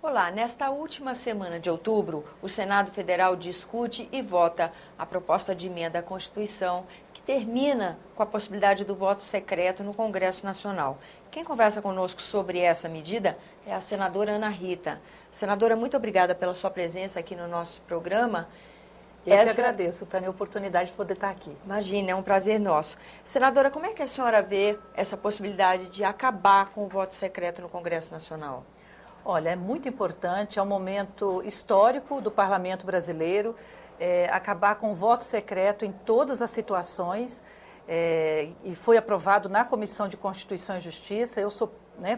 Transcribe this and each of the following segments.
Olá, nesta última semana de outubro, o Senado Federal discute e vota a proposta de emenda à Constituição que termina com a possibilidade do voto secreto no Congresso Nacional. Quem conversa conosco sobre essa medida é a senadora Ana Rita. Senadora, muito obrigada pela sua presença aqui no nosso programa. Eu que agradeço, Tânia, a oportunidade de poder estar aqui. Imagina, é um prazer nosso. Senadora, como é que a senhora vê essa possibilidade de acabar com o voto secreto no Congresso Nacional? Olha, é muito importante, é um momento histórico do Parlamento brasileiro, acabar com o voto secreto em todas as situações, e foi aprovado na Comissão de Constituição e Justiça. Eu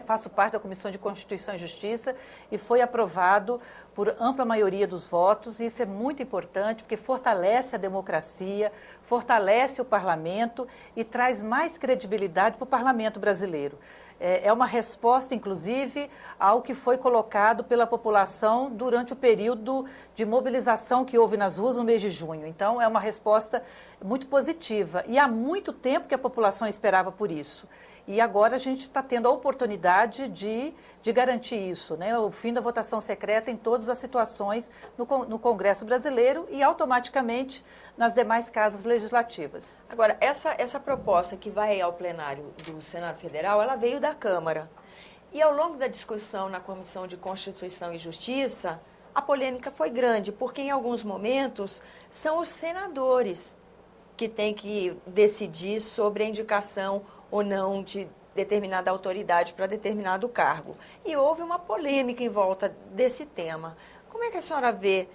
faço parte da Comissão de Constituição e Justiça e foi aprovado por ampla maioria dos votos, e isso é muito importante porque fortalece a democracia, fortalece o parlamento e traz mais credibilidade para o parlamento brasileiro. É uma resposta, inclusive, ao que foi colocado pela população durante o período de mobilização que houve nas ruas no mês de junho. Então, é uma resposta muito positiva e há muito tempo que a população esperava por isso. E agora a gente está tendo a oportunidade de garantir isso, né? O fim da votação secreta em todas as situações no Congresso brasileiro e automaticamente nas demais casas legislativas. Agora, essa proposta que vai ao plenário do Senado Federal, ela veio da Câmara. E ao longo da discussão na Comissão de Constituição e Justiça, a polêmica foi grande, porque em alguns momentos são os senadores que têm que decidir sobre a indicação ou não de determinada autoridade para determinado cargo. E houve uma polêmica em volta desse tema. Como é que a senhora vê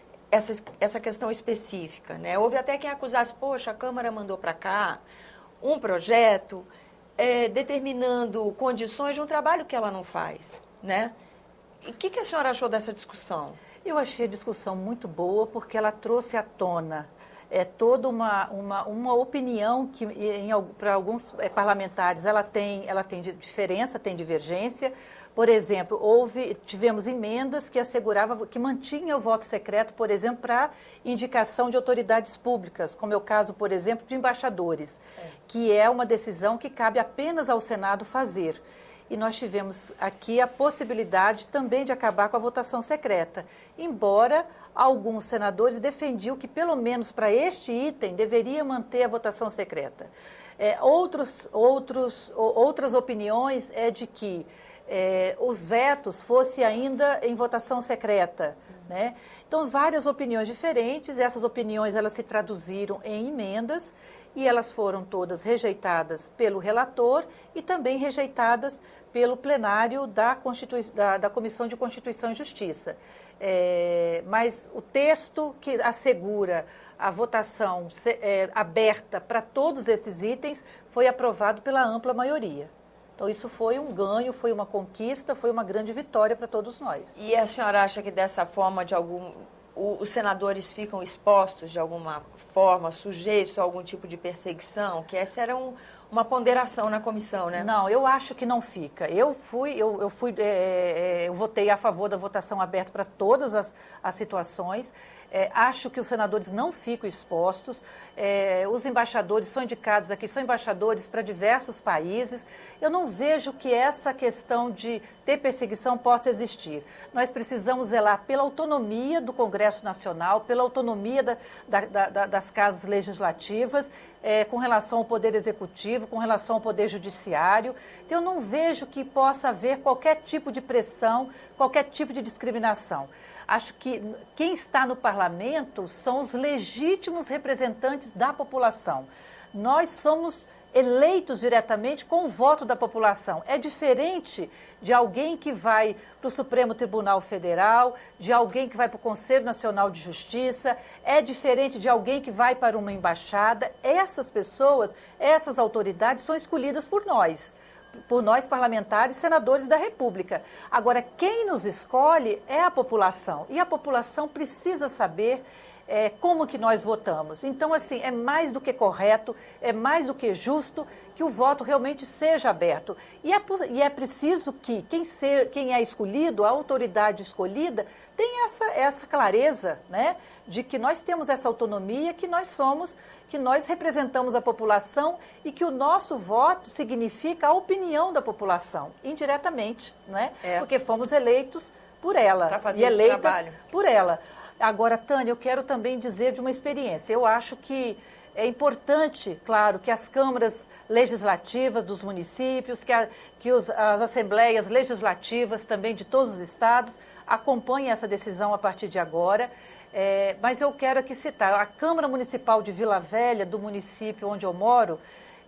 essa questão específica, né? Houve até quem acusasse, poxa, a Câmara mandou para cá um projeto determinando condições de um trabalho que ela não faz, né? E o que a senhora achou dessa discussão? Eu achei a discussão muito boa porque ela trouxe à tona toda uma opinião que para alguns parlamentares ela tem diferença, tem divergência. Por exemplo, tivemos emendas que asseguravam, que mantinham o voto secreto, por exemplo, para indicação de autoridades públicas, como é o caso, por exemplo, de embaixadores, que é uma decisão que cabe apenas ao Senado fazer. E nós tivemos aqui a possibilidade também de acabar com a votação secreta, embora alguns senadores defendiam que, pelo menos para este item, deveria manter a votação secreta. Outras opiniões é de que os vetos fossem ainda em votação secreta, né? Então, várias opiniões diferentes, essas opiniões elas se traduziram em emendas e elas foram todas rejeitadas pelo relator e também rejeitadas pelo plenário da Comissão de Constituição e Justiça. Mas o texto que assegura a votação aberta para todos esses itens foi aprovado pela ampla maioria. Então, isso foi um ganho, foi uma conquista, foi uma grande vitória para todos nós. E a senhora acha que dessa forma, os senadores ficam expostos de alguma forma, sujeitos a algum tipo de perseguição? Que essa era uma ponderação na comissão, né? Não, eu acho que não fica. Eu votei a favor da votação aberta para todas as situações. Acho que os senadores não ficam expostos. Os embaixadores são indicados aqui, são embaixadores para diversos países. Eu não vejo que essa questão de ter perseguição possa existir. Nós precisamos zelar pela autonomia do Congresso Nacional, pela autonomia das casas legislativas, com relação ao Poder Executivo, com relação ao Poder Judiciário. Então, eu não vejo que possa haver qualquer tipo de pressão, qualquer tipo de discriminação. Acho que quem está no parlamento são os legítimos representantes da população. Nós somos eleitos diretamente com o voto da população. É diferente de alguém que vai para o Supremo Tribunal Federal, de alguém que vai para o Conselho Nacional de Justiça, é diferente de alguém que vai para uma embaixada. Essas pessoas, essas autoridades são escolhidas por nós parlamentares, senadores da República. Agora, quem nos escolhe é a população, e a população precisa saber como que nós votamos. Então, assim, é mais do que correto, é mais do que justo que o voto realmente seja aberto. E é preciso que quem é escolhido, a autoridade escolhida, tenha essa clareza, né, de que nós temos essa autonomia, que nós representamos a população e que o nosso voto significa a opinião da população, indiretamente, não é? Porque fomos eleitos por ela Pra fazer e esse eleitas trabalho. por ela. Agora, Tânia, eu quero também dizer de uma experiência. Eu acho que é importante, claro, que as câmaras legislativas dos municípios, as assembleias legislativas também de todos os estados acompanhem essa decisão a partir de agora. Mas eu quero aqui citar, a Câmara Municipal de Vila Velha, do município onde eu moro,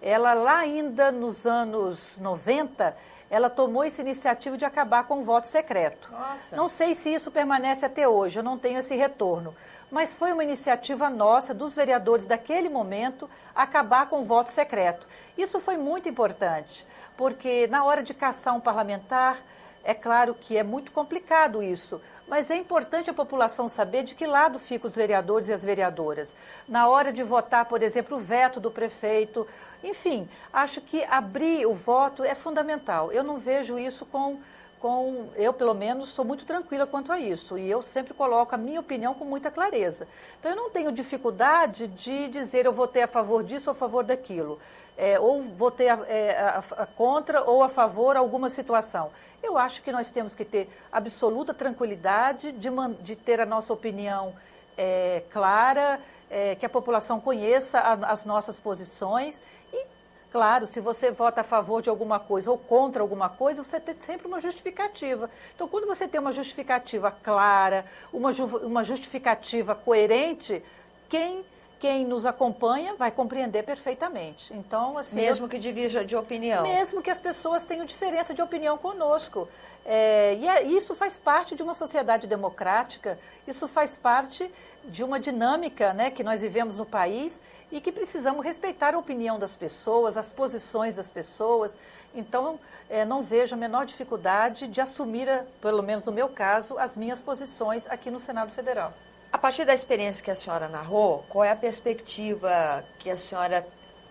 ela lá ainda nos anos 90, ela tomou essa iniciativa de acabar com o voto secreto. Nossa. Não sei se isso permanece até hoje, eu não tenho esse retorno. Mas foi uma iniciativa nossa, dos vereadores daquele momento, acabar com o voto secreto. Isso foi muito importante, porque na hora de caçar um parlamentar, é claro que é muito complicado isso, mas é importante a população saber de que lado ficam os vereadores e as vereadoras. Na hora de votar, por exemplo, o veto do prefeito, enfim, acho que abrir o voto é fundamental. Eu não vejo isso eu, pelo menos, sou muito tranquila quanto a isso. E eu sempre coloco a minha opinião com muita clareza. Então, eu não tenho dificuldade de dizer eu votei a favor disso ou a favor daquilo. Ou votei contra ou a favor alguma situação. Eu acho que nós temos que ter absoluta tranquilidade de ter a nossa opinião clara, que a população conheça as nossas posições. E, claro, se você vota a favor de alguma coisa ou contra alguma coisa, você tem sempre uma justificativa. Então, quando você tem uma justificativa clara, uma justificativa coerente, quem nos acompanha vai compreender perfeitamente. Então, assim, mesmo que divida de opinião. Mesmo que as pessoas tenham diferença de opinião conosco. Isso faz parte de uma sociedade democrática, isso faz parte de uma dinâmica, né, que nós vivemos no país e que precisamos respeitar a opinião das pessoas, as posições das pessoas. Então, não vejo a menor dificuldade de assumir, pelo menos no meu caso, as minhas posições aqui no Senado Federal. A partir da experiência que a senhora narrou, qual é a perspectiva que a senhora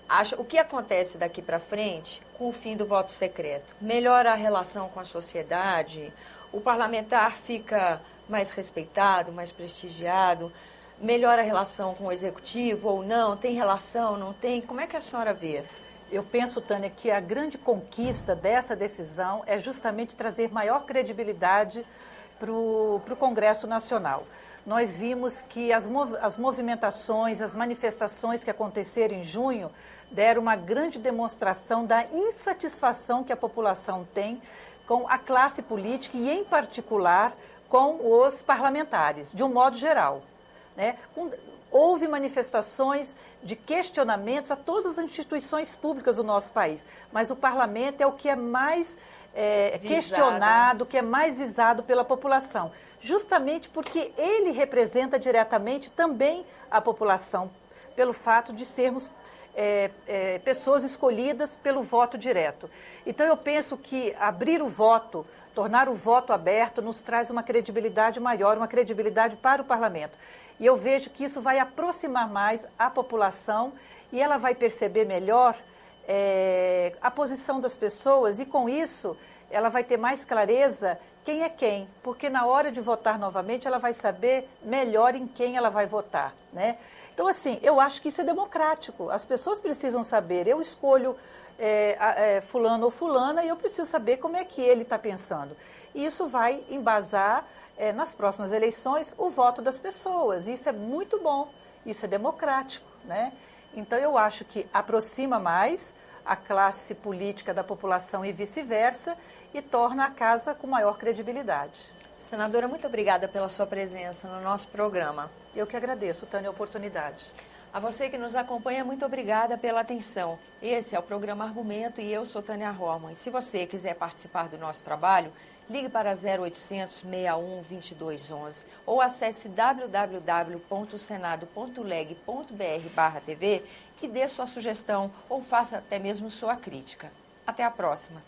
acha? O que acontece daqui para frente com o fim do voto secreto? Melhora a relação com a sociedade? O parlamentar fica mais respeitado, mais prestigiado? Melhora a relação com o executivo ou não? Tem relação, não tem? Como é que a senhora vê? Eu penso, Tânia, que a grande conquista dessa decisão é justamente trazer maior credibilidade para o Congresso Nacional. Nós vimos que as movimentações, as manifestações que aconteceram em junho deram uma grande demonstração da insatisfação que a população tem com a classe política e, em particular, com os parlamentares, de um modo geral, né? Houve manifestações de questionamentos a todas as instituições públicas do nosso país, mas o parlamento é o que é mais questionado, que é mais visado pela população. Justamente porque ele representa diretamente também a população, pelo fato de sermos pessoas escolhidas pelo voto direto. Então, eu penso que abrir o voto, tornar o voto aberto, nos traz uma credibilidade maior, uma credibilidade para o parlamento. E eu vejo que isso vai aproximar mais a população e ela vai perceber melhor a posição das pessoas e, com isso, ela vai ter mais clareza quem é quem, porque na hora de votar novamente ela vai saber melhor em quem ela vai votar, né? Então, assim, eu acho que isso é democrático, as pessoas precisam saber, eu escolho fulano ou fulana e eu preciso saber como é que ele está pensando. E isso vai embasar, nas próximas eleições, o voto das pessoas, isso é muito bom, isso é democrático, né? Então, eu acho que aproxima mais a classe política da população e vice-versa, e torna a casa com maior credibilidade. Senadora, muito obrigada pela sua presença no nosso programa. Eu que agradeço, Tânia, a oportunidade. A você que nos acompanha, muito obrigada pela atenção. Esse é o programa Argumento e eu sou Tânia Horman. E se você quiser participar do nosso trabalho, ligue para 0800 61 2211 ou acesse www.senado.leg.br/TV e dê sua sugestão ou faça até mesmo sua crítica. Até a próxima.